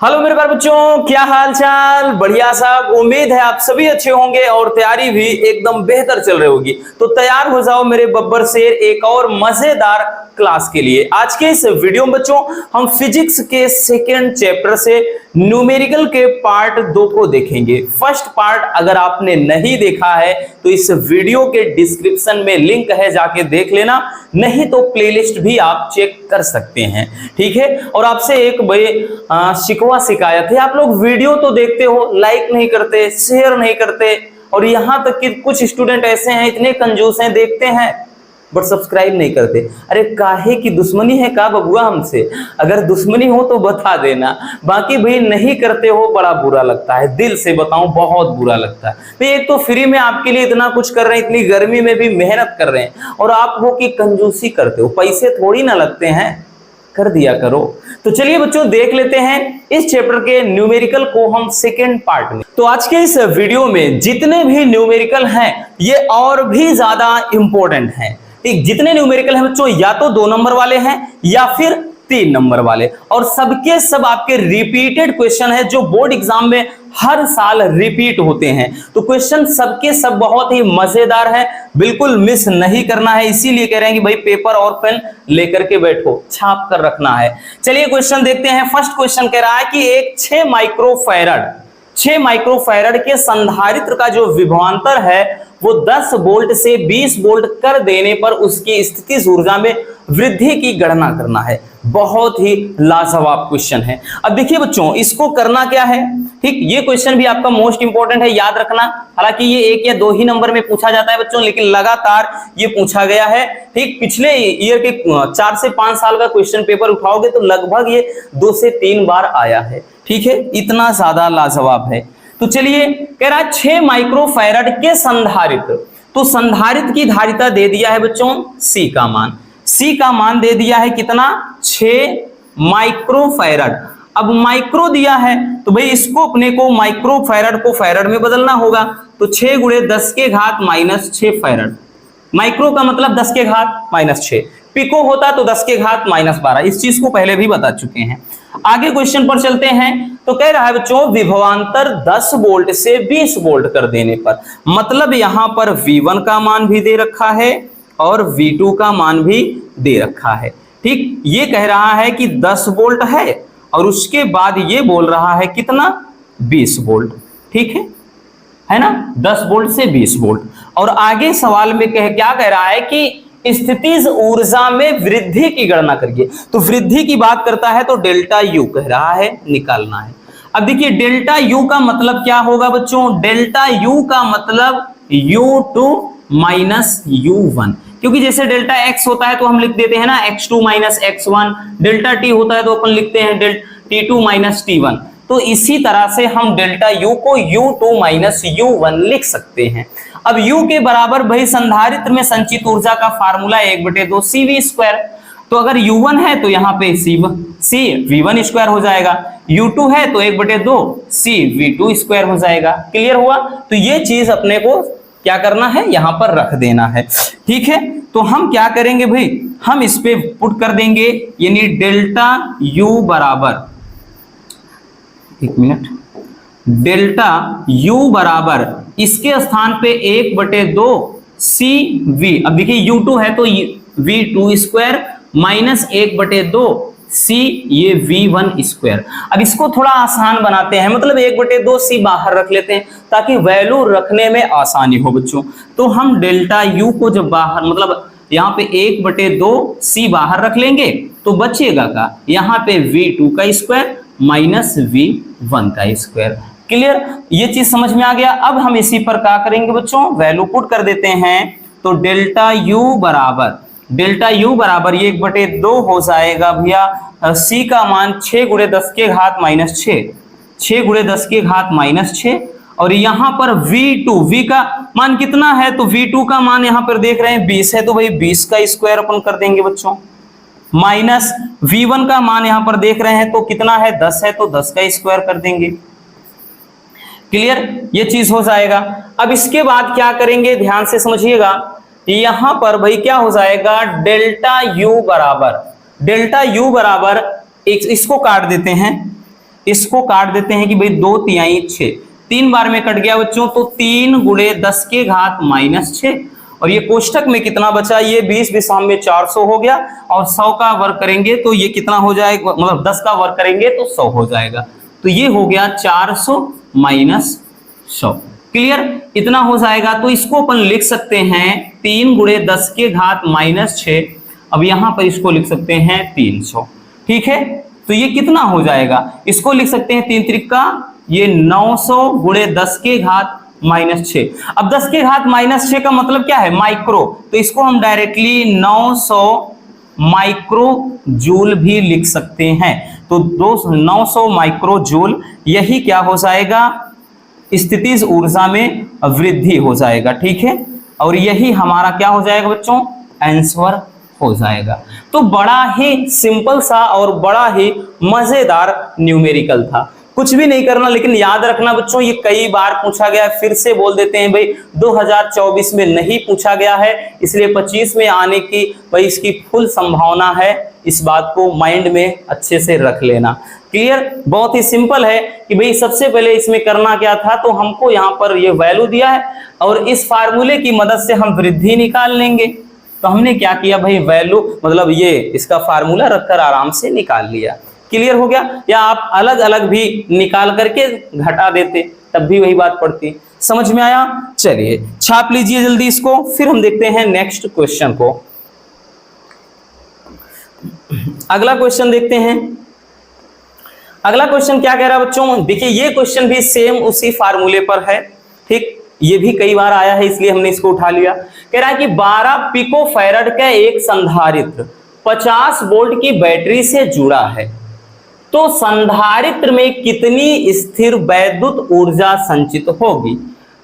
Hello मेरे प्यारे बच्चों, क्या हाल चाल। बढ़िया साहब, उम्मीद है आप सभी अच्छे होंगे और तैयारी भी एकदम बेहतर चल रही होगी। तो तैयार हो जाओ मेरे बब्बर शेर एक और मजेदार क्लास के लिए। आज के इस वीडियो में बच्चों हम फिजिक्स के सेकेंड चैप्टर से न्यूमेरिकल के पार्ट 2 को देखेंगे। फर्स्ट पार्ट अगर आपने नहीं देखा है तो इस वीडियो के डिस्क्रिप्शन में लिंक है, जाके देख लेना, नहीं तो प्लेलिस्ट भी आप चेक कर सकते हैं। ठीक है। और आपसे एक बड़े शिकायत है, आप लोग वीडियो तो देखते हो, लाइक नहीं करते, शेयर नहीं करते, और यहां तक कि कुछ स्टूडेंट ऐसे हैं इतने कंजूस हैं, देखते हैं बट सब्सक्राइब नहीं करते। अरे काहे की दुश्मनी है का बबुआ हमसे? अगर दुश्मनी हो तो बता देना, बाकी भाई नहीं करते हो बड़ा बुरा लगता है, दिल से बताऊं बहुत बुरा लगता है भाई। एक तो फ्री में आपके लिए इतना कुछ कर रहे हैं, इतनी गर्मी में भी मेहनत कर रहे हैं, और आप हो कि कंजूसी करते हो, पैसे थोड़ी ना लगते हैं, कर दिया करो। तो चलिए बच्चों देख लेते हैं इस चैप्टर के न्यूमेरिकल को हम सेकेंड पार्ट में। तो आज के इस वीडियो में जितने भी न्यूमेरिकल हैं ये और भी ज्यादा इंपॉर्टेंट हैं। ठीक, जितने न्यूमेरिकल हैं बच्चों या तो 2 नंबर वाले हैं या फिर 3 नंबर वाले, और सबके सब आपके रिपीटेड क्वेश्चन है जो बोर्ड एग्जाम में हर साल रिपीट होते हैं। तो क्वेश्चन सबके सब बहुत ही मजेदार है, बिल्कुल मिस नहीं करना है। इसीलिए कह रहे हैं कि भाई पेपर और पेन लेकर के बैठो, छाप कर रखना है। चलिए क्वेश्चन देखते हैं। फर्स्ट क्वेश्चन कह रहा है कि एक 6 माइक्रोफैरड के संधारित्र का जो विभवांतर है वो 10 वोल्ट से 20 वोल्ट कर देने पर उसकी स्थितिज ऊर्जा में वृद्धि की गणना करना है। बहुत ही लाजवाब क्वेश्चन है। अब देखिए बच्चों, इसको करना क्या है। ठीक, ये क्वेश्चन भी आपका मोस्ट इंपॉर्टेंट है, याद रखना। हालांकि ये 1 या 2 ही नंबर में पूछा जाता है बच्चों, लेकिन लगातार ये पूछा गया है। ठीक, पिछले ईयर के 4 से 5 साल का क्वेश्चन पेपर उठाओगे तो लगभग ये 2 से 3 बार आया है। ठीक है, इतना ज्यादा लाजवाब है। तो चलिए कह रहा है 6 माइक्रोफैरड के संधारित्र, तो संधारित्र की धारिता दे दिया है बच्चों C का मान। C का मान दे दिया है कितना? 6 माइक्रोफैरड। अब माइक्रो दिया है तो भाई इसको अपने को माइक्रोफैरड को फैरड में बदलना होगा। तो 6 × 10 के घात -6 फैरड। माइक्रो का मतलब 10 के घात -6। पिको होता तो 10 के घात -12। इस चीज को पहले भी बता चुके हैं। आगे क्वेश्चन पर चलते हैं। तो कह रहा है बच्चों विभवांतर 10 वोल्ट से 20 वोल्ट कर देने पर, मतलब यहां पर V1 का मान भी दे रखा है और V2 का मान भी दे रखा है। ठीक, ये कह रहा है कि 10 वोल्ट है और उसके बाद ये बोल रहा है कितना? 20 वोल्ट। ठीक है ना, 10 वोल्ट से 20 वोल्ट। और आगे सवाल में क्या कह रहा है कि स्थितिज ऊर्जा में वृद्धि की गणना करिए। तो वृद्धि की बात करता है तो डेल्टा यू कह रहा है, निकालना है। अब देखिए डेल्टा यू का मतलब क्या होगा बच्चों? डेल्टा यू का मतलब U2 माइनस U1, क्योंकि जैसे डेल्टा x होता है तो हम लिख देते हैं ना x2 minus x1, delta t होता है तो अपन लिखते हैं t2 माइनस t1। तो इसी तरह से हम डेल्टा U को U2 माइनस U1 लिख सकते हैं। अब U के बराबर भाई संधारित्र में संचित ऊर्जा का फार्मूला 1/2 CV²। तो अगर U1 है तो यहाँ पे CV² हो जाएगा, U2 है तो 1/2 CV² हो जाएगा। क्लियर हुआ? तो ये चीज अपने को क्या करना है, यहाँ पर रख देना है। ठीक है, तो हम क्या करेंगे भाई, हम इस पे पुट कर देंगे, यानी डेल्टा U बराबर, एक मिनट, डेल्टा U बराबर इसके स्थान पे 1/2 CV। अब देखिए U2 है तो V2² माइनस 1/2 C ये V1²। अब इसको थोड़ा आसान बनाते हैं, मतलब 1/2 C बाहर रख लेते हैं ताकि वैल्यू रखने में आसानी हो बच्चों। तो हम डेल्टा U को जब बाहर, मतलब यहाँ पे 1/2 C बाहर रख लेंगे तो बचेगा का यहाँ पे V2² माइनस V1²। क्लियर? ये चीज समझ में आ गया। अब हम इसी पर क्या करेंगे बच्चों, वैल्यू पुट कर देते हैं। तो डेल्टा U बराबर ये 1/2 हो जाएगा भैया C का मान 6 × 10 के घात -6, 6 × 10 के घात -6। और यहाँ पर V का मान कितना है? तो V2 का मान यहाँ पर देख रहे हैं 20 है, तो भाई 20 का स्क्वायर अपन कर देंगे बच्चों, माइनस V1 का मान यहाँ पर देख रहे हैं तो कितना है? 10 है, तो 10 का स्क्वायर कर देंगे। क्लियर? ये चीज हो जाएगा। अब इसके बाद क्या करेंगे, ध्यान से समझिएगा। यहां पर भाई क्या हो जाएगा, डेल्टा U बराबर इसको काट देते हैं, इसको काट देते हैं कि भाई 2 तिहाई 6, 3 बार में कट गया बच्चों, तो 3 गुणे 10 के घात -6, और ये कोष्टक में कितना बचा, ये 20 विषम में 400 हो गया, और 100 का वर्ग करेंगे तो ये कितना हो जाएगा, मतलब 10 का वर्ग करेंगे तो 100 हो जाएगा, तो ये हो गया 400 माइनस 100। क्लियर, इतना हो जाएगा। तो इसको अपन लिख सकते हैं 3 गुणे 10 के घात -6, अब यहां पर इसको लिख सकते हैं 300। ठीक है, तो ये कितना हो जाएगा, इसको लिख सकते हैं 3 त्रिका ये 900 गुणे 10 के घात -6। अब 10 के घात -6 का मतलब क्या है, माइक्रो, तो इसको हम डायरेक्टली 900 माइक्रो जूल भी लिख सकते हैं। तो 900 माइक्रो जूल, यही क्या हो जाएगा, स्थितिज ऊर्जा में वृद्धि हो जाएगा। ठीक है, और यही हमारा क्या हो जाएगा बच्चों, आंसर हो जाएगा। तो बड़ा ही सिंपल सा और बड़ा ही मजेदार न्यूमेरिकल था, कुछ भी नहीं करना, लेकिन याद रखना बच्चों ये कई बार पूछा गया है, फिर से बोल देते हैं भाई 2024 में नहीं पूछा गया है, इसलिए 25 में आने की भाई इसकी फुल संभावना है, इस बात को माइंड में अच्छे से रख लेना। क्लियर, बहुत ही सिंपल है कि भाई सबसे पहले इसमें करना क्या था, तो हमको यहाँ पर ये वैल्यू दिया है और इस फार्मूले की मदद से हम वृद्धि निकाल लेंगे। तो हमने क्या किया भाई, वैल्यू मतलब ये इसका फार्मूला रखकर आराम से निकाल लिया। क्लियर हो गया, या आप अलग अलग भी निकाल करके घटा देते तब भी वही बात पड़ती। समझ में आया, चलिए छाप लीजिए जल्दी इसको, फिर हम देखते हैं नेक्स्ट क्वेश्चन को। अगला क्वेश्चन देखते हैं। अगला क्वेश्चन क्या कह रहा है बच्चों, देखिए ये क्वेश्चन भी सेम उसी फार्मूले पर है। ठीक, ये भी कई बार आया है इसलिए हमने इसको उठा लिया। कह रहा है कि 12 पिको फैराड का एक संधारित्र 50 वोल्ट की बैटरी से जुड़ा है, तो संधारित्र में कितनी स्थिर वैद्युत ऊर्जा संचित होगी।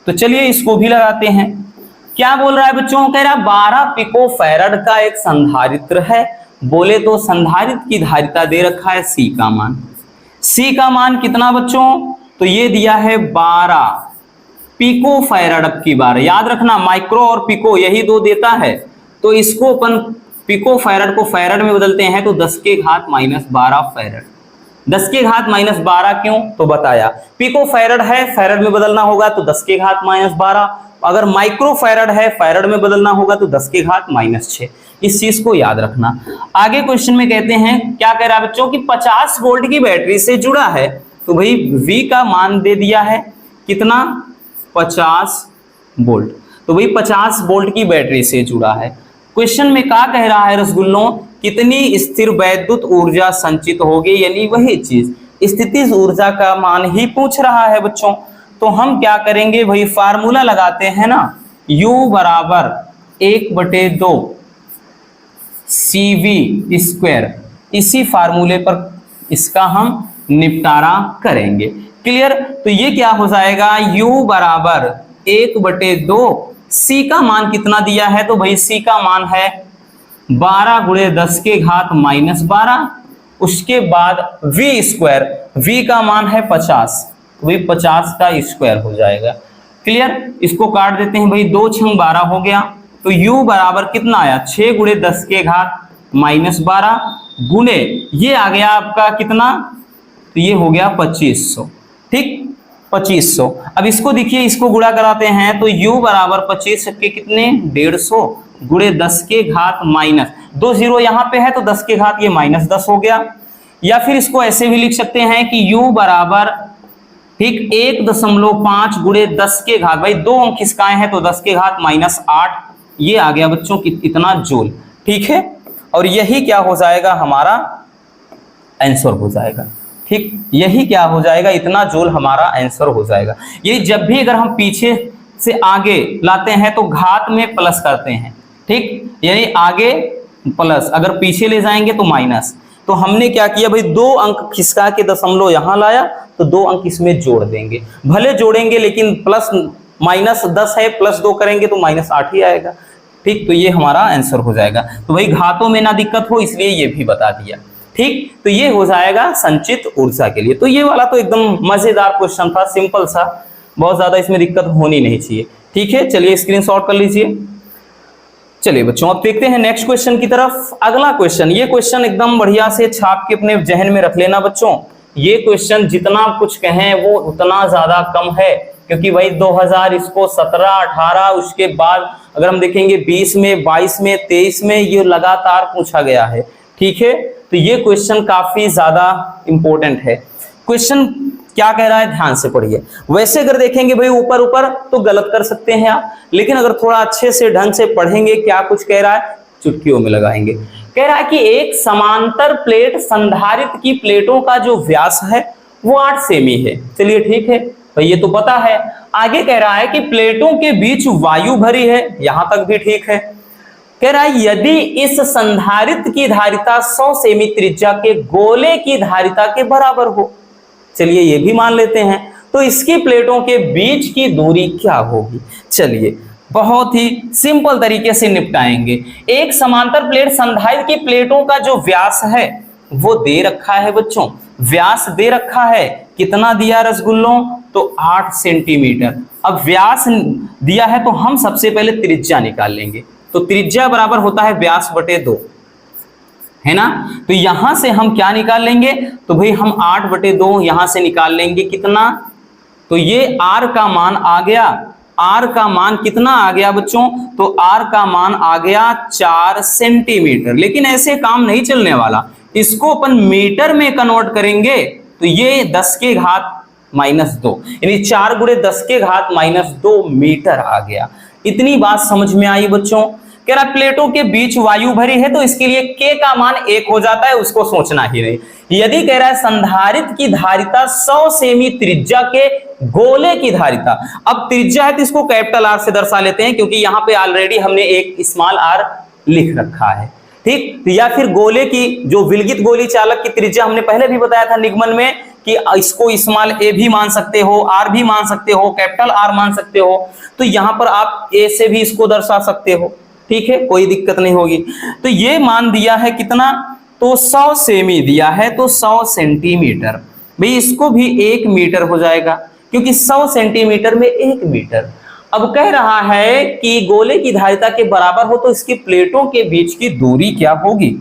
तो चलिए इसको भी लगाते हैं। क्या बोल रहा है बच्चों, कह रहा है 12 पिको फैराड का एक संधारित्र है, बोले तो संधारित्र की धारिता दे रखा है C का मान। C का मान कितना बच्चों, तो ये दिया है 12 पिको फैराड। अब की बार याद रखना माइक्रो और पिको यही दो देता है, तो इसको अपन पिको फैराड को फैराड में बदलते हैं, तो 10 के घात -12 फैराड। 10 के घात -12 क्यों, तो बताया पिको फैराड है, फैराड में बदलना होगा तो 10 के घात -12, अगर माइक्रो फैराड है फैराड में बदलना होगा तो 10 के घात -6। इस चीज को याद रखना। आगे क्वेश्चन में कहते हैं, क्या कह रहा है बच्चों की 50 वोल्ट की बैटरी से जुड़ा है, तो भाई V का मान दे दिया है कितना, 50 वोल्ट, तो भाई 50 वोल्ट की बैटरी से जुड़ा है। क्वेश्चन में क्या कह रहा है रसगुल्लों, कितनी स्थिर वैद्युत ऊर्जा संचित होगी, यानी वही चीज स्थितिज ऊर्जा का मान ही पूछ रहा है बच्चों। तो हम क्या करेंगे भाई, फार्मूला लगाते हैं ना, U बराबर 1/2 CV², इसी फार्मूले पर इसका हम निपटारा करेंगे। क्लियर, तो ये क्या हो जाएगा, U बराबर 1/2, C का मान कितना दिया है, तो भाई C का मान है 12 गुणे 10 के घात -12, उसके बाद V², V का मान है 50, तो भाई 50 का स्क्वायर हो जाएगा। क्लियर, इसको काट देते हैं भाई, 2 × 12 हो गया, तो U बराबर कितना आया, 6 गुणे 10 के घात -12 गुणे ये आ गया आपका कितना, तो ये हो गया 2500। ठीक, 2500। अब इसको देखिए, इसको गुणा कराते हैं, तो U बराबर 25 के कितने, 150 गुणे 10 के घात -2 0 यहाँ पे है तो 10 के घात ये -10 हो गया। या फिर इसको ऐसे भी लिख सकते हैं कि U बराबर ठीक 1.5 गुणे 10 के घात, भाई 2 अंक खिसकाए हैं तो 10 के घात -8, ये आ गया बच्चों कितना जूल। ठीक है, और यही क्या हो जाएगा, हमारा आंसर हो जाएगा। ठीक, यही क्या हो जाएगा, इतना जूल हमारा आंसर हो जाएगा। ये जब भी अगर हम पीछे से आगे लाते हैं तो घात में प्लस करते हैं। ठीक, यानी आगे प्लस, अगर पीछे ले जाएंगे तो माइनस। तो हमने क्या किया भाई, 2 अंक खिसका के दशमलव यहां लाया, तो 2 अंक इसमें जोड़ देंगे, भले जोड़ेंगे लेकिन प्लस -10 है, +2 करेंगे तो -8 ही आएगा। ठीक, तो ये हमारा आंसर हो जाएगा। तो भाई घातों में ना दिक्कत हो इसलिए ये भी बता दिया। ठीक, तो ये हो जाएगा संचित ऊर्जा के लिए। तो ये वाला तो एकदम मजेदार क्वेश्चन था, सिंपल सा, बहुत ज्यादा इसमें दिक्कत होनी नहीं चाहिए। ठीक है, चलिए स्क्रीनशॉट कर लीजिए। चलिए बच्चों, अब देखते हैं नेक्स्ट क्वेश्चन की तरफ। अगला क्वेश्चन, ये क्वेश्चन एकदम बढ़िया से छाप के अपने जहन में रख लेना बच्चों। ये क्वेश्चन जितना कुछ कहें वो उतना ज्यादा कम है, क्योंकि भाई 2000 इसको 17, 18, उसके बाद अगर हम देखेंगे 20 में, 22 में, 23 में ये लगातार पूछा गया है। ठीक है, तो ये क्वेश्चन काफी ज्यादा इंपॉर्टेंट है। क्वेश्चन क्या कह रहा है ध्यान से पढ़िए। वैसे अगर देखेंगे भाई ऊपर ऊपर तो गलत कर सकते हैं आप, लेकिन अगर थोड़ा अच्छे से ढंग से पढ़ेंगे क्या कुछ कह रहा है चुटकियों में लगाएंगे। कह रहा है कि एक समांतर प्लेट संधारित्र की प्लेटों का जो व्यास है वो 8 सेमी है। चलिए ठीक है भाई, ये तो पता है। आगे कह रहा है कि प्लेटों के बीच वायु भरी है, यहां तक भी ठीक है। कह रहा है यदि इस संधारित्र की धारिता 100 सेमी त्रिज्या के गोले की धारिता के बराबर हो, चलिए ये भी मान लेते हैं, तो इसकी प्लेटों के बीच की दूरी क्या होगी। चलिए बहुत ही सिंपल तरीके से निपटाएंगे। एक समांतर प्लेट संधारित्र की प्लेटों का जो व्यास है वो दे रखा है बच्चों, व्यास दे रखा है। कितना दिया रसगुल्लों, तो 8 सेंटीमीटर। अब व्यास दिया है तो हम सबसे पहले त्रिज्या निकाल लेंगे, तो त्रिज्या बराबर होता है व्यास बटे 2, है ना। तो यहां से हम क्या निकाल लेंगे, तो भाई हम 8 बटे 2 यहां से निकाल लेंगे। कितना, तो ये r का मान आ गया, r का मान कितना आ गया बच्चों, तो r का मान आ गया 4 सेंटीमीटर। लेकिन ऐसे काम नहीं चलने वाला, इसको अपन मीटर में कन्वर्ट करेंगे तो ये 10 के घात -2, यानी 4 गुणे 10 के घात -2 मीटर आ गया। इतनी बात समझ में आई बच्चों। कह रहा प्लेटों के बीच वायु भरी है तो इसके लिए k का मान 1 हो जाता है, उसको सोचना ही नहीं। यदि कह रहा है संधारित्र की धारिता 100 सेमी त्रिज्या के गोले की धारिता, अब त्रिज्या है तो इसको कैपिटल R से दर्शा लेते हैं, क्योंकि यहाँ पे ऑलरेडी हमने एक स्मॉल r लिख रखा है। ठीक, या फिर गोले की जो विलगित गोली चालक की त्रिज्या हमने पहले भी बताया था निगमन में कि इसको स्मॉल a भी मान सकते हो, r भी मान सकते हो, कैपिटल R मान सकते हो, तो यहां पर आप a से भी इसको दर्शा सकते हो। ठीक है, कोई दिक्कत नहीं होगी। तो ये मान दिया है कितना, तो 100 सेमी दिया है, तो 100 सेंटीमीटर। भाई इसको भी 1 मीटर हो जाएगा, क्योंकि 100 सेंटीमीटर में 1 मीटर। अब कह रहा है कि गोले की धारिता के बराबर हो तो इसकी प्लेटों के बीच की दूरी क्या होगी।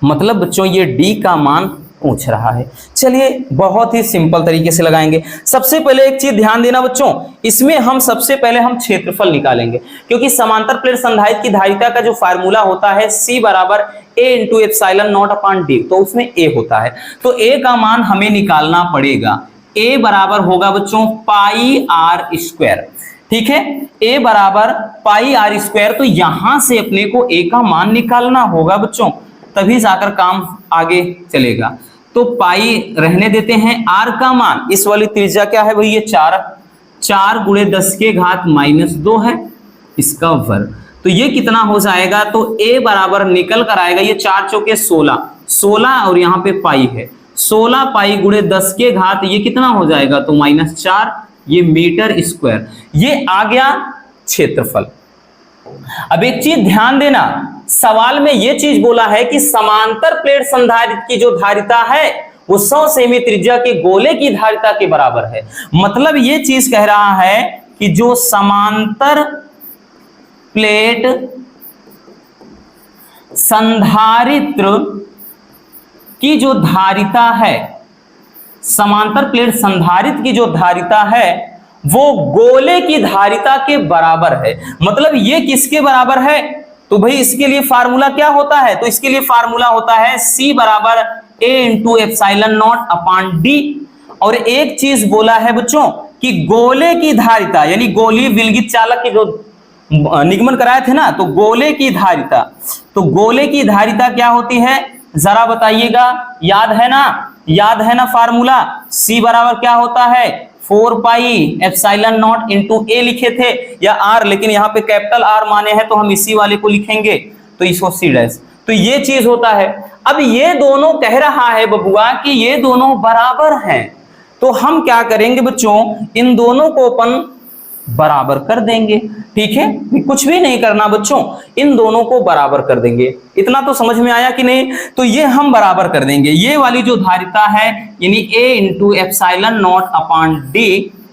मतलब बच्चों ये d का मान पूछ रहा है। चलिए बहुत ही सिंपल तरीके से लगाएंगे। सबसे पहले एक चीज ध्यान देना बच्चों, इसमें हम सबसे पहले हम क्षेत्रफल निकालेंगे, क्योंकि समांतर प्लेट संधारित्र की धारिता का जो फार्मूला होता है C बराबर A into epsilon not upon D, तो उसमें A होता है, तो A का मान हमें निकालना पड़ेगा। A बराबर होगा बच्चों पाई r स्क्वायर। ठीक है, A बराबर पाई r स्क्वायर, तो यहां से अपने को A का मान निकालना होगा बच्चों, तभी जाकर काम आगे चलेगा। तो पाई रहने देते हैं, r का मान, इस वाली त्रिज्या क्या है भाई, ये 4 गुणे 10 के घात -2 है, इसका वर्ग। तो ये कितना हो जाएगा, तो A बराबर निकल कर आएगा, ये 4 चौके 16 और यहाँ पे पाई है 16 पाई गुणे 10 के घात, ये कितना हो जाएगा, तो -4, ये मीटर स्क्वायर। ये आ गया क्षेत्रफल। अब एक चीज ध्यान देना, सवाल में ये चीज बोला है कि समांतर प्लेट संधारित्र की जो धारिता है वो 100 सेमी त्रिज्या के गोले की धारिता के बराबर है। मतलब ये चीज कह रहा है कि जो समांतर प्लेट संधारित्र की जो धारिता है, समांतर प्लेट संधारित्र की जो धारिता है वो गोले की धारिता के बराबर है। मतलब ये किसके बराबर है, तो भाई इसके लिए फार्मूला क्या होता है, तो इसके लिए फार्मूला होता है C बराबर A into epsilon not upon D। और एक चीज बोला है बच्चों कि गोले की धारिता, यानी गोली विलगित चालक की जो निगमन कराए थे ना, तो गोले की धारिता, तो गोले की धारिता क्या होती है जरा बताइएगा, याद है ना फार्मूला। C बराबर क्या होता है, 4 pi epsilon not into A लिखे थे या R, लेकिन यहाँ पे कैपिटल R माने हैं तो हम इसी वाले को लिखेंगे, तो इसको C डैश। तो ये चीज होता है। अब ये दोनों कह रहा है बबुआ कि ये दोनों बराबर हैं, तो हम क्या करेंगे बच्चों, इन दोनों को अपन बराबर कर देंगे। ठीक है, कुछ भी नहीं करना बच्चों, इन दोनों को बराबर कर देंगे। इतना तो समझ में आया कि नहीं, तो ये हम बराबर कर देंगे। ये वाली जो धारिता है यानी A into epsilon not upon D,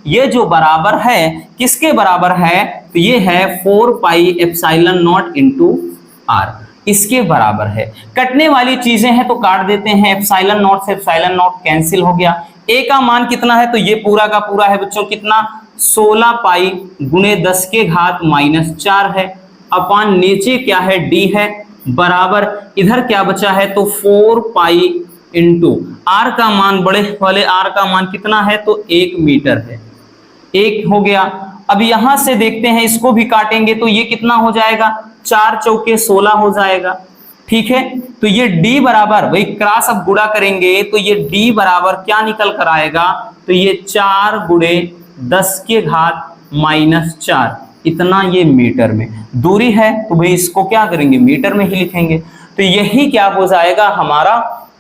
ये जो बराबर है किसके बराबर है, तो ये है 4 pi epsilon not into R। इसके बराबर है। कटने वाली चीजें हैं तो काट देते हैं, एप्सिलॉन नॉट से एप्सिलॉन नॉट कैंसिल हो गया। ए का मान कितना है, तो ये पूरा का पूरा है बच्चों कितना, 16 पाई गुणे 10 के घात -4 है, अपान नीचे क्या है डी है, बराबर इधर क्या बचा है तो 4 पाई इंटू आर का मान, बड़े वाले आर का मान कितना है तो 1 मीटर है, 1 हो गया। अब यहां से देखते हैं, इसको भी काटेंगे तो ये कितना हो जाएगा, 4 चौके 16 हो जाएगा, ठीक है। तो ये d बराबर, वही क्रॉस अब गुणा करेंगे तो ये d बराबर क्या निकल कर आएगा, तो ये 4 गुणे 10 के घात -4, इतना ये मीटर में दूरी है, तो भाई इसको क्या करेंगे मीटर में ही लिखेंगे, तो यही क्या हो जाएगा हमारा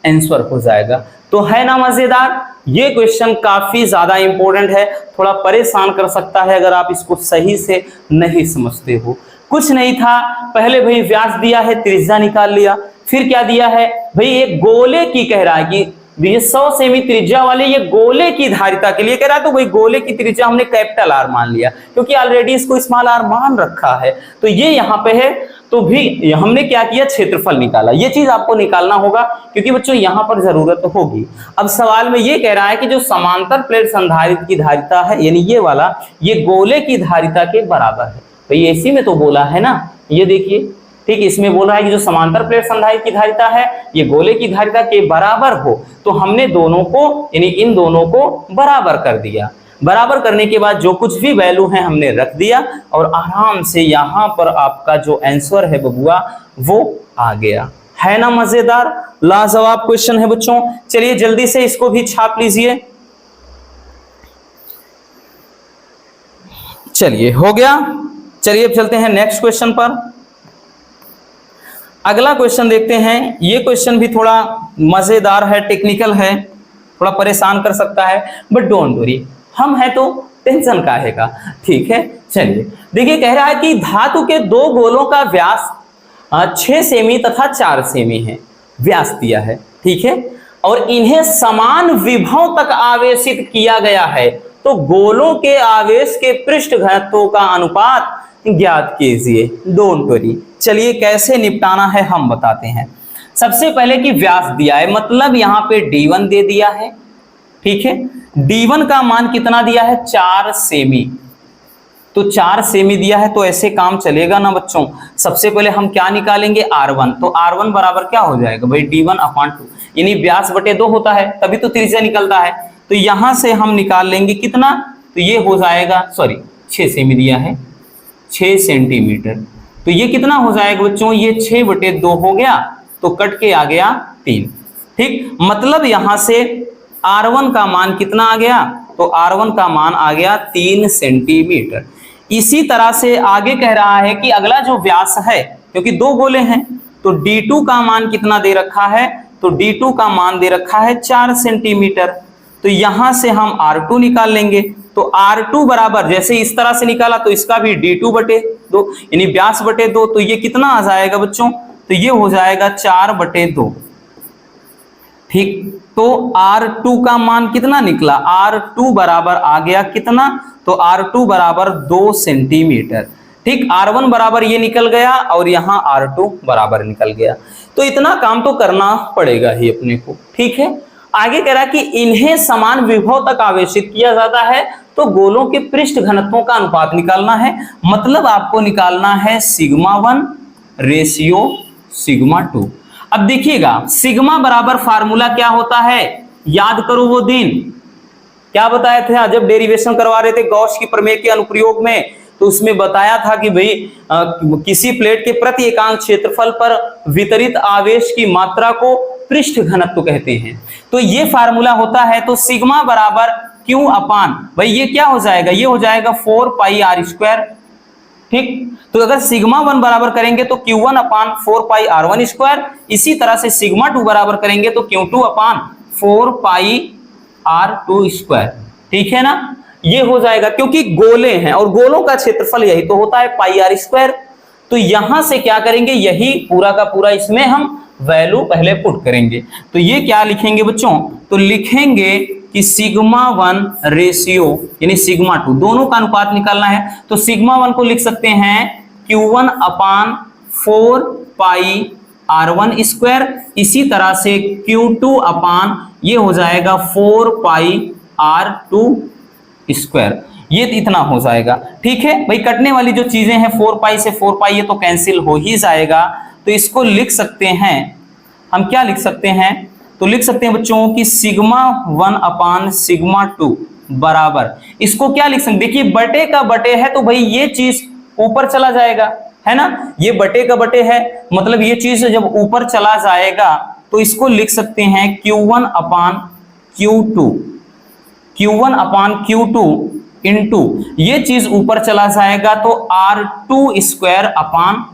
आंसर हो जाएगा। तो है ना मजेदार, ये क्वेश्चन काफी ज्यादा इंपॉर्टेंट है, थोड़ा परेशान कर सकता है अगर आप इसको सही से नहीं समझते हो। कुछ नहीं था, पहले भाई व्यास दिया है, त्रिज्या निकाल लिया, फिर क्या दिया है भाई एक गोले की कह रहा है कि 100 सेमी त्रिज्या वाले ये गोले की धारिता के लिए कह रहा है, तो भाई गोले की त्रिज्या हमने कैपिटल आर मान लिया क्योंकि ऑलरेडी इसको स्मॉल आर मान रखा है, तो ये यहाँ पे है, तो भी हमने क्या किया क्षेत्रफल निकाला। ये चीज आपको निकालना होगा क्योंकि बच्चों यहाँ पर जरूरत होगी। अब सवाल में ये कह रहा है कि जो समांतर प्लेट संधारित्र की धारिता है, यानी ये वाला, ये गोले की धारिता के बराबर है। भाई इसी में तो बोला है ना, ये देखिए, ठीक, इसमें बोल रहा है कि जो समांतर प्लेट संधारित्र की धारिता है ये गोले की धारिता के बराबर हो, तो हमने दोनों को यानी इन दोनों को बराबर कर दिया। बराबर करने के बाद जो कुछ भी वैल्यू है हमने रख दिया और आराम से यहाँ पर आपका जो आंसर है बबुआ वो आ गया। है ना मजेदार, लाजवाब क्वेश्चन है बच्चों। चलिए जल्दी से इसको भी छाप लीजिए। चलिए हो गया। चलिए अब चलते हैं नेक्स्ट क्वेश्चन पर। अगला क्वेश्चन देखते हैं। ये क्वेश्चन भी थोड़ा मजेदार है, टेक्निकल है, थोड़ा परेशान कर सकता है, बट डोंट वरी, हम है तो टेंशन काहे का, ठीक है। चलिए देखिए, कह रहा है कि धातु के 2 गोलों का व्यास 6 सेमी तथा 4 सेमी है, व्यास दिया है, ठीक है, और इन्हें समान विभव तक आवेशित किया गया है, तो गोलों के आवेश के पृष्ठ घनत्वों का अनुपात ज्ञात कीजिए। डोंट वरी, चलिए कैसे निपटाना है हम बताते हैं। सबसे पहले कि व्यास दिया है, मतलब यहाँ पे d1 दे दिया है, ठीक है। d1 का मान कितना दिया है 4 सेमी, तो 4 सेमी दिया है, तो ऐसे काम चलेगा ना बच्चों। सबसे पहले हम क्या निकालेंगे r1, तो r1 बराबर क्या हो जाएगा भाई d1/2, यानी व्यास बटे 2 होता है तभी तो त्रिज्या निकलता है, तो यहां से हम निकाल लेंगे कितना, तो ये हो जाएगा, सॉरी 6 सेमी दिया है, 6 सेंटीमीटर, तो ये कितना हो जाएगा बच्चों, ये 6/2 हो गया, तो कट के आ गया 3, ठीक। मतलब यहां से r1 का मान कितना आ गया, तो r1 का मान आ गया 3 सेंटीमीटर। इसी तरह से आगे कह रहा है कि अगला जो व्यास है, क्योंकि 2 गोले हैं, तो d2 का मान कितना दे रखा है, तो d2 का मान दे रखा है 4 सेंटीमीटर, तो यहां से हम r2 निकाल लेंगे, तो r2 बराबर जैसे इस तरह से निकाला तो इसका भी d2/2 यानी व्यास बटे 2, तो ये कितना आ जाएगा बच्चों, तो ये हो जाएगा 4/2, ठीक। तो r2 का मान कितना निकला, r2 बराबर आ गया कितना, तो r2 बराबर 2 सेंटीमीटर, ठीक। r1 बराबर ये निकल गया और यहाँ r2 बराबर निकल गया, तो इतना काम तो करना पड़ेगा ही अपने को, ठीक है। आगे कह रहा है कि इन्हें समान विभव तक आवेशित किया जाता है, तो गोलों के पृष्ठ घनत्वों का अनुपात निकालना है, मतलब आपको निकालना है σ1 रेशियो σ2। अब देखिएगा सिग्मा बराबर फार्मूला क्या होता है, याद करो वो दिन क्या बताया था जब डेरिवेशन करवा रहे थे गॉस की प्रमेय के अनुप्रयोग में, तो उसमें बताया था कि भाई किसी प्लेट के प्रति एकांक क्षेत्रफल पर वितरित आवेश की मात्रा को पृष्ठ घनत्व कहते हैं। तो ये फार्मूला होता है, तो सिग्मा बराबर Q अपान, भाई ये क्या हो जाएगा, ये हो जाएगा 4 पाई r², ठीक। तो अगर σ1 बराबर करेंगे तो Q1 अपान 4 पाई r1², इसी तरह से σ2 बराबर करेंगे तो Q2 अपान 4 पाई r2², ठीक है ना। ये हो जाएगा क्योंकि गोले हैं और गोलों का क्षेत्रफल यही तो होता है पाई r², तो यहां से क्या करेंगे, यही पूरा का पूरा इसमें हम वैल्यू पहले पुट करेंगे, तो ये क्या लिखेंगे बच्चों, तो लिखेंगे कि σ1 रेशियो यानी σ2, दोनों का अनुपात निकालना है, तो σ1 को लिख सकते हैं Q1 अपान 4 पाई R1 स्क्वायर, इसी तरह से Q2 अपान ये हो जाएगा 4 पाई R2 स्क्वायर, ये इतना हो जाएगा। ठीक है भाई, कटने वाली जो चीजें हैं 4 पाई से 4 पाई ये तो कैंसिल हो ही जाएगा, तो इसको लिख सकते हैं हम, क्या लिख सकते हैं, तो लिख सकते हैं बच्चों कि सिग्मा 1 अपान सिग्मा 2 बराबर, इसको क्या लिख सकते हैं, देखिए बटे का बटे है तो भाई ये चीज ऊपर चला जाएगा, है ना, ये बटे का बटे है, मतलब ये चीज जब ऊपर चला जाएगा तो इसको लिख सकते हैं Q1 अपान Q2, Q1 अपान Q2 इंटू ये चीज ऊपर चला जाएगा तो R2 square upon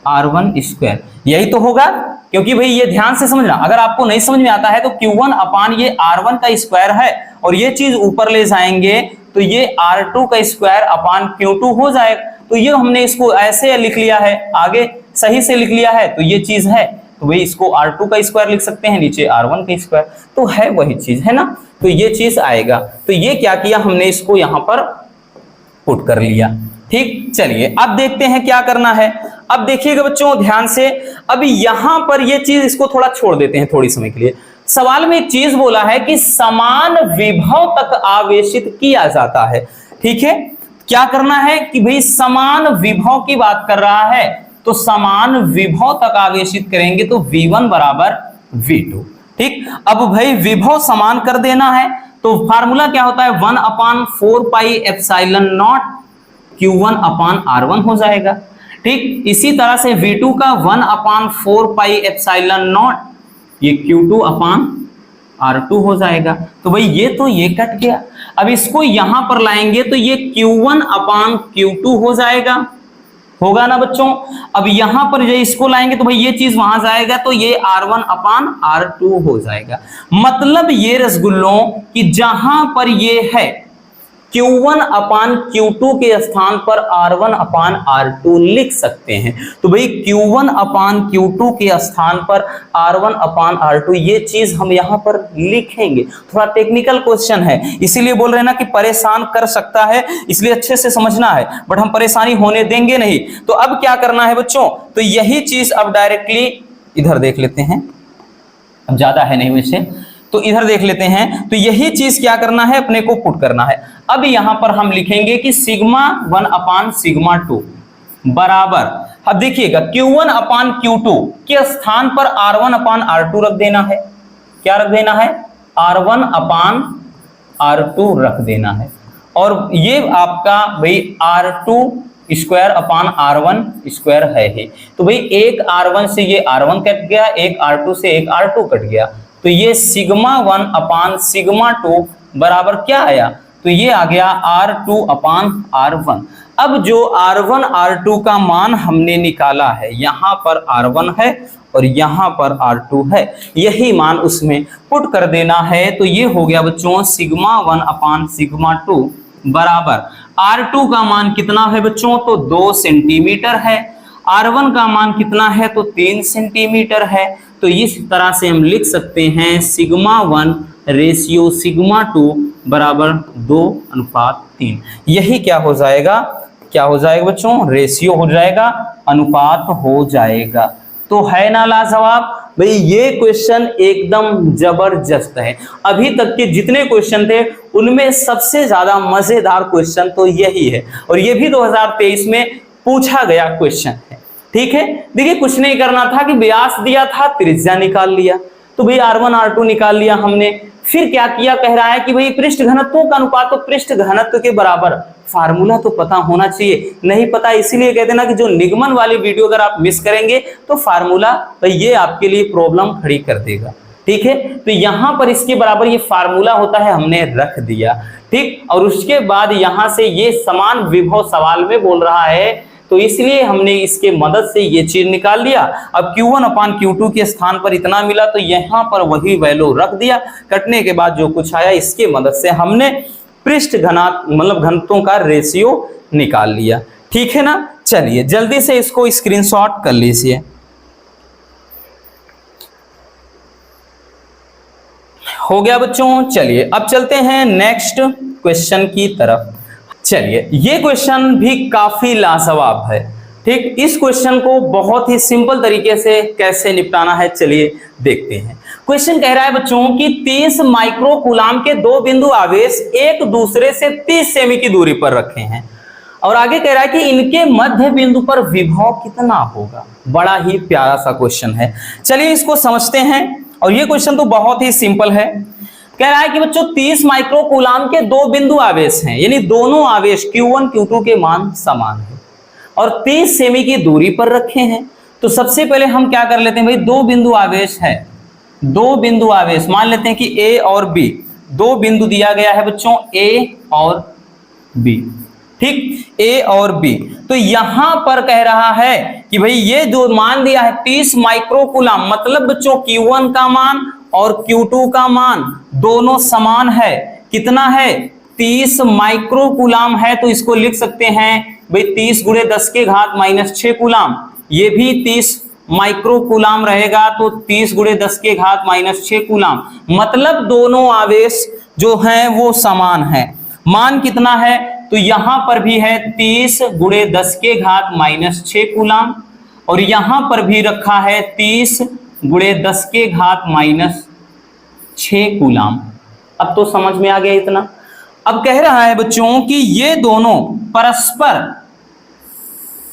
R1 square, यही तो होगा। क्योंकि भाई ये ध्यान से समझना, अगर आपको नहीं समझ में आता है तो Q1 अपान ये R1 का स्क्वायर है और ये चीज ऊपर ले जाएंगे तो ये R2 का स्क्वायर अपान Q2 हो जाएगा, तो ये हमने इसको ऐसे लिख लिया है, आगे सही से लिख लिया है, तो ये चीज है, तो भाई इसको R2 का स्क्वायर लिख सकते हैं, नीचे R1 का स्क्वायर, तो है वही चीज, है ना, तो ये चीज आएगा। तो ये क्या किया हमने, इसको यहां पर पुट कर लिया। ठीक, चलिए अब देखते हैं क्या करना है। अब देखिएगा बच्चों ध्यान से, अब यहां पर ये चीज इसको थोड़ा छोड़ देते हैं थोड़ी समय के लिए। सवाल में एक चीज बोला है कि समान विभव तक आवेशित किया जाता है। ठीक है, क्या करना है कि भाई समान विभव की बात कर रहा है, तो समान विभव तक आवेशित करेंगे तो V1 बराबर V2। ठीक, अब भाई विभव समान कर देना है तो फार्मूला क्या होता है, 1 अपान 4 pi epsilon not Q1 upon R1 हो जाएगा। ठीक, इसी तरह से V2 का 1 अपान 4 पाई एप्सिलॉन नॉट ये Q2 अपान R2 हो जाएगा। तो भाई ये तो ये कट गया, अब इसको यहां पर लाएंगे तो ये Q1 अपान Q2 हो जाएगा, होगा ना बच्चों। अब यहां पर जो इसको लाएंगे तो भाई ये चीज वहां जाएगा तो ये R1 अपान R2 हो जाएगा। मतलब ये रसगुल्लों कि जहां पर ये है Q1 अपान Q2 के स्थान पर R1 अपान R2 लिख सकते हैं। तो भाई Q1 अपान Q2 के स्थान पर R1 अपान R2 ये चीज हम यहां पर लिखेंगे। थोड़ा टेक्निकल क्वेश्चन है, इसीलिए बोल रहे हैं ना कि परेशान कर सकता है, इसलिए अच्छे से समझना है, बट हम परेशानी होने देंगे नहीं। तो अब क्या करना है बच्चों, तो यही चीज अब डायरेक्टली इधर देख लेते हैं, अब ज्यादा है नहीं वैसे, तो इधर देख लेते हैं। तो यही चीज क्या करना है, अपने को पुट करना है। अब यहां पर हम लिखेंगे कि सिग्मा 1 अपान सिग्मा 2 बराबर, अब देखिएगा Q1 अपान Q2 के स्थान पर R1 अपान R2 रख देना है। क्या रख देना है, R1 अपान R2 रख देना है, और ये आपका भाई R2 square upon R1 square है ही। तो भाई एक R1 से ये R1 कट गया, एक R2 से एक R2 कट गया, तो ये सिग्मा 1 अपान सिग्मा 2 बराबर क्या आया, तो ये आ गया R2 अपान R1। अब जो R1 R2 का मान हमने निकाला है, यहां पर R1 है और यहां पर R2 है, यही मान उसमें पुट कर देना है। तो ये हो गया बच्चों सिग्मा 1 अपान सिग्मा 2 बराबर R2 का मान कितना है बच्चों, तो 2 सेंटीमीटर है, R1 का मान कितना है, तो 3 सेंटीमीटर है। तो इस तरह से हम लिख सकते हैं सिग्मा 1 रेशियो सिग्मा 2 बराबर 2:3। यही क्या हो जाएगा, क्या हो जाएगा बच्चों, रेशियो हो जाएगा, अनुपात हो जाएगा। तो है ना लाजवाब भाई, ये क्वेश्चन एकदम जबरदस्त है। अभी तक के जितने क्वेश्चन थे उनमें सबसे ज्यादा मजेदार क्वेश्चन तो यही है, और ये भी 2023 में पूछा गया क्वेश्चन है। ठीक है, देखिए कुछ नहीं करना था कि व्यास दिया था, त्रिज्या निकाल लिया, तो भाई R1 R2 निकाल लिया हमने। फिर क्या किया, कह रहा है कि भाई पृष्ठ घनत्वों का अनुपात तो पृष्ठ घनत्व के बराबर, फार्मूला तो पता होना चाहिए, नहीं पता इसीलिए कहते ना कि जो निगमन वाली वीडियो अगर आप मिस करेंगे तो फार्मूला भाई ये आपके लिए प्रॉब्लम खड़ी कर देगा। ठीक है, तो यहां पर इसके बराबर ये फार्मूला होता है, हमने रख दिया। ठीक, और उसके बाद यहां से ये समान विभव सवाल में बोल रहा है, तो इसलिए हमने इसके मदद से ये चीज निकाल लिया। अब Q1 अपान Q2 के स्थान पर इतना मिला तो यहां पर वही वैल्यू रख दिया, कटने के बाद जो कुछ आया इसके मदद से हमने पृष्ठ मतलब घनत्वों का रेशियो निकाल लिया। ठीक है ना, चलिए जल्दी से इसको स्क्रीनशॉट कर लीजिए। हो गया बच्चों, चलिए अब चलते हैं नेक्स्ट क्वेश्चन की तरफ। चलिए ये क्वेश्चन भी काफी लाजवाब है। ठीक ठीक, इस क्वेश्चन को बहुत ही सिंपल तरीके से कैसे निपटाना है चलिए देखते हैं। क्वेश्चन कह रहा है बच्चों कि 30 माइक्रो कूलाम के दो बिंदु आवेश एक दूसरे से 30 सेमी की दूरी पर रखे हैं और आगे कह रहा है कि इनके मध्य बिंदु पर विभव कितना होगा। बड़ा ही प्यारा सा क्वेश्चन है, चलिए इसको समझते हैं। और ये क्वेश्चन तो बहुत ही सिंपल है। कह रहा है कि बच्चों 30 माइक्रो कूलाम के दो बिंदु आवेश हैं, यानी दोनों आवेश Q1 Q2 के मान समान है और 30 सेमी की दूरी पर रखे हैं। तो सबसे पहले हम क्या कर लेते हैं भाई, दो बिंदु आवेश है, दो बिंदु आवेश मान लेते हैं कि A और B, दो बिंदु दिया गया है बच्चों A और B, ठीक, A और B। तो यहां पर कह रहा है कि भाई ये जो मान दिया है 30 माइक्रो कूलाम, मतलब बच्चों Q1 का मान और Q2 का मान दोनों समान है। कितना है, 30 माइक्रो कूलाम है, तो इसको लिख सकते हैं भाई 30 गुणे 10 के घात माइनस 6 कूलाम। ये भी 30 माइक्रो कूलाम रहेगा, तो 30 गुणे 10 के घात माइनस 6 कूलाम, मतलब दोनों आवेश जो हैं वो समान है। मान कितना है, तो यहां पर भी है 30 गुणे 10 के घात माइनस 6 कूलाम और यहां पर भी रखा है 30 गुणे 10 के घात माइनस 6 कूलाम। अब तो समझ में आ गया इतना। अब कह रहा है बच्चों कि ये दोनों परस्पर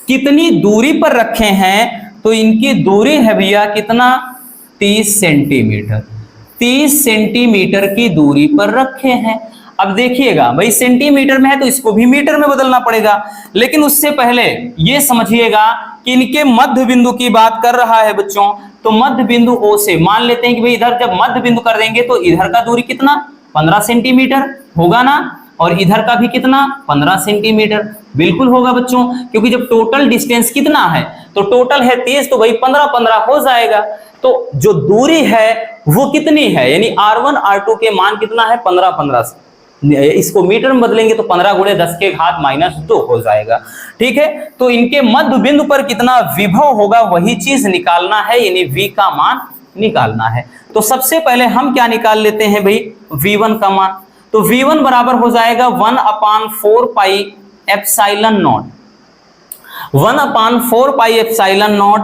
कितनी दूरी पर रखे हैं, तो इनकी दूरी है भैया कितना, 30 सेंटीमीटर, 30 सेंटीमीटर की दूरी पर रखे हैं। अब देखिएगा भाई सेंटीमीटर में है तो इसको भी मीटर में बदलना पड़ेगा, लेकिन उससे पहले ये समझिएगा कि इनके मध्य बिंदु की बात कर रहा है बच्चों। तो मध्य बिंदु O से मान लेते हैं कि भाई इधर जब मध्य बिंदु कर देंगे तो इधर का दूरी कितना, 15 सेंटीमीटर होगा ना, और इधर का भी कितना, 15 सेंटीमीटर बिल्कुल होगा बच्चों, क्योंकि जब टोटल डिस्टेंस कितना है, तो टोटल है 30, तो भाई 15-15 हो जाएगा। तो जो दूरी है वो कितनी है, यानी R1 R2 के मान कितना है, 15-15 से इसको मीटर में बदलेंगे तो 15 गुणे 10 के घात माइनस 2 हो जाएगा। ठीक है, तो इनके मध्य बिंदु पर कितना विभव होगा वही चीज निकालना है, यानी V का मान निकालना है। तो सबसे पहले हम क्या निकाल लेते हैं भाई, V1 का मान। तो V1 बराबर हो जाएगा 1/4 pi epsilon not, 1/4 pi epsilon not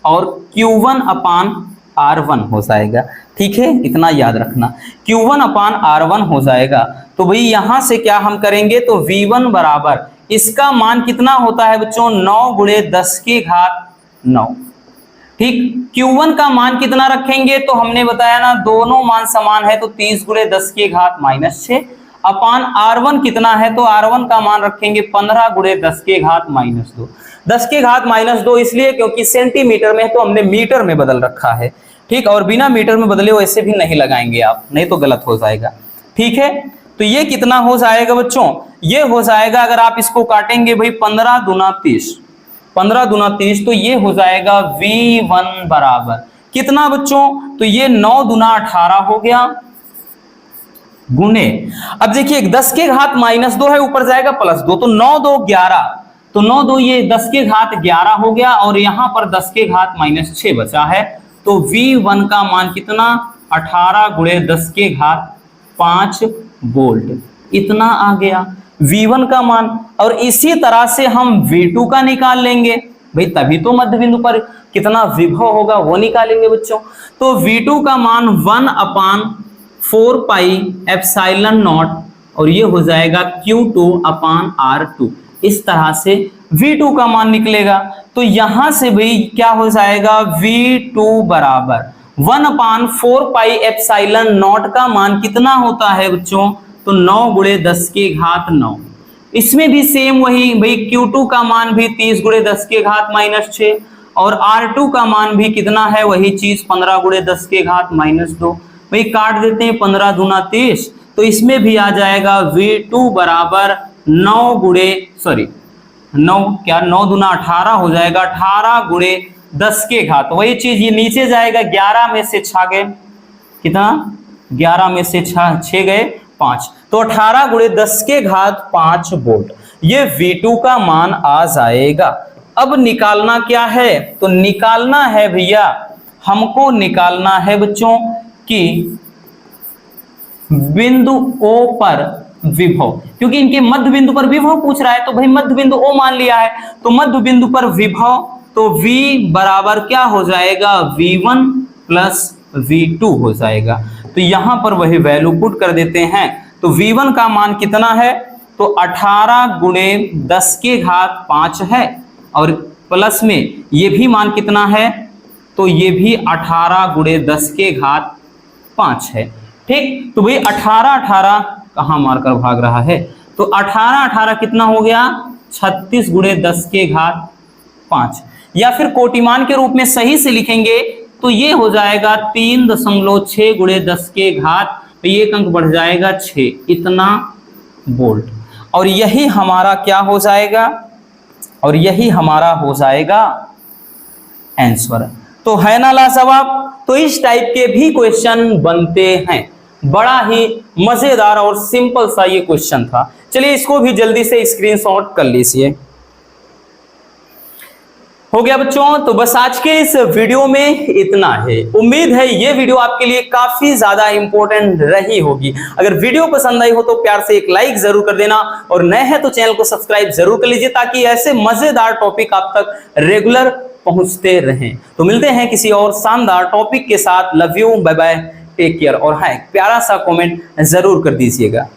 और Q1/R1 हो जाएगा। ठीक है, इतना याद रखना, Q1/R1 हो जाएगा। तो भाई यहां से क्या हम करेंगे, तो V1 बराबर इसका मान कितना होता है बच्चों, 9 गुणे 10 के घात 9। ठीक, Q1 का मान कितना रखेंगे, तो हमने बताया ना दोनों मान समान है, तो 30 गुणे 10 के घात माइनस 6 अपान R1 कितना है, तो R1 का मान रखेंगे 15 गुणे 10 के घात माइनस 2। 10 के घात माइनस 2 इसलिए क्योंकि सेंटीमीटर में तो हमने मीटर में बदल रखा है। ठीक, और बिना मीटर में बदले वैसे भी नहीं लगाएंगे आप, नहीं तो गलत हो जाएगा। ठीक है, तो ये कितना हो जाएगा बच्चों, ये हो जाएगा अगर आप इसको काटेंगे भाई 15 दूना 30, 15 दूना 30, तो ये हो जाएगा V1 बराबर कितना बच्चों, तो ये 9 दूना 18 हो गया गुने, अब देखिए 10 के घात माइनस 2 है, ऊपर जाएगा प्लस 2, तो 9 2 11, तो 9 2 ये 10 के घात 11 हो गया और यहां पर 10 के घात माइनस 6 बचा है। तो V1 का मान कितना, 18 गुणे 10 के घात 5 वोल्ट, इतना आ गया V1 का मान। और इसी तरह से हम V2 का निकाल लेंगे भाई, तभी तो मध्य बिंदु पर कितना विभव होगा वो निकालेंगे बच्चों। तो V2 का मान 1/4 पाई एप्सिलॉन नॉट और ये हो जाएगा Q2/R2, इस तरह से V2 का मान निकलेगा। तो यहां से भाई क्या हो जाएगा, V2 बराबर 1/4 पाई एप्सिलॉन नॉट का मान कितना होता है बच्चों, तो 9 गुणे 10 के घात 9। इसमें भी सेम वही भाई, Q2 का मान भी 30 गुणे 10 के घात माइनस 6 और R2 का मान भी कितना है, वही चीज 15 गुणे 10 के घात माइनस 2। भाई काट देते हैं, 15 दूना 30, तो इसमें भी आ जाएगा V2 बराबर 9 गुणे 9 दूना 18 हो जाएगा, 18 गुणे 10 के घात, वही चीज ये नीचे जाएगा, 11 में से 6 गए कितना, 11 में से 6 गए 5, तो 18 गुणे 10 के घात 5 वोल्ट, ये V2 का मान आ जाएगा। अब निकालना क्या है, तो निकालना है भैया, हमको निकालना है बच्चों कि बिंदु O पर विभव, क्योंकि इनके मध्य बिंदु पर विभव पूछ रहा है तो भाई मध्य बिंदु O मान लिया है, तो मध्य बिंदु पर विभव, तो V बराबर क्या हो जाएगा, V1 प्लस V2 हो जाएगा। तो यहां पर वही वैल्यू पुट कर देते हैं। तो V1 का मान कितना है, तो 18 गुणे 10 के घात 5 है, और प्लस में ये भी मान कितना है, तो ये भी 18 गुणे 10 के घात 5 है। ठीक, तो भाई 18 कहाँ मारकर भाग रहा है, तो 18 कितना हो गया, 36 गुणे 10 के घात 5, या फिर कोटिमान के रूप में सही से लिखेंगे तो ये हो जाएगा 3.6 गुणे 10 के घात, तो ये एक अंक बढ़ जाएगा 6, इतना वोल्ट। और यही हमारा क्या हो जाएगा, और यही हमारा हो जाएगा आंसर। तो है ना लाजवाब। तो इस टाइप के भी क्वेश्चन बनते हैं, बड़ा ही मजेदार और सिंपल सा ये क्वेश्चन था। चलिए इसको भी जल्दी से स्क्रीनशॉट कर लीजिए। हो गया बच्चों, तो बस आज के इस वीडियो में इतना है। उम्मीद है ये वीडियो आपके लिए काफी ज्यादा इंपॉर्टेंट रही होगी। अगर वीडियो पसंद आई हो तो प्यार से एक लाइक जरूर कर देना, और नए हैं तो चैनल को सब्सक्राइब जरूर कर लीजिए, ताकि ऐसे मजेदार टॉपिक आप तक रेगुलर पहुंचते रहें। तो मिलते हैं किसी और शानदार टॉपिक के साथ। Love you, bye bye, take care. और हाँ, प्यारा सा कमेंट जरूर कर दीजिएगा।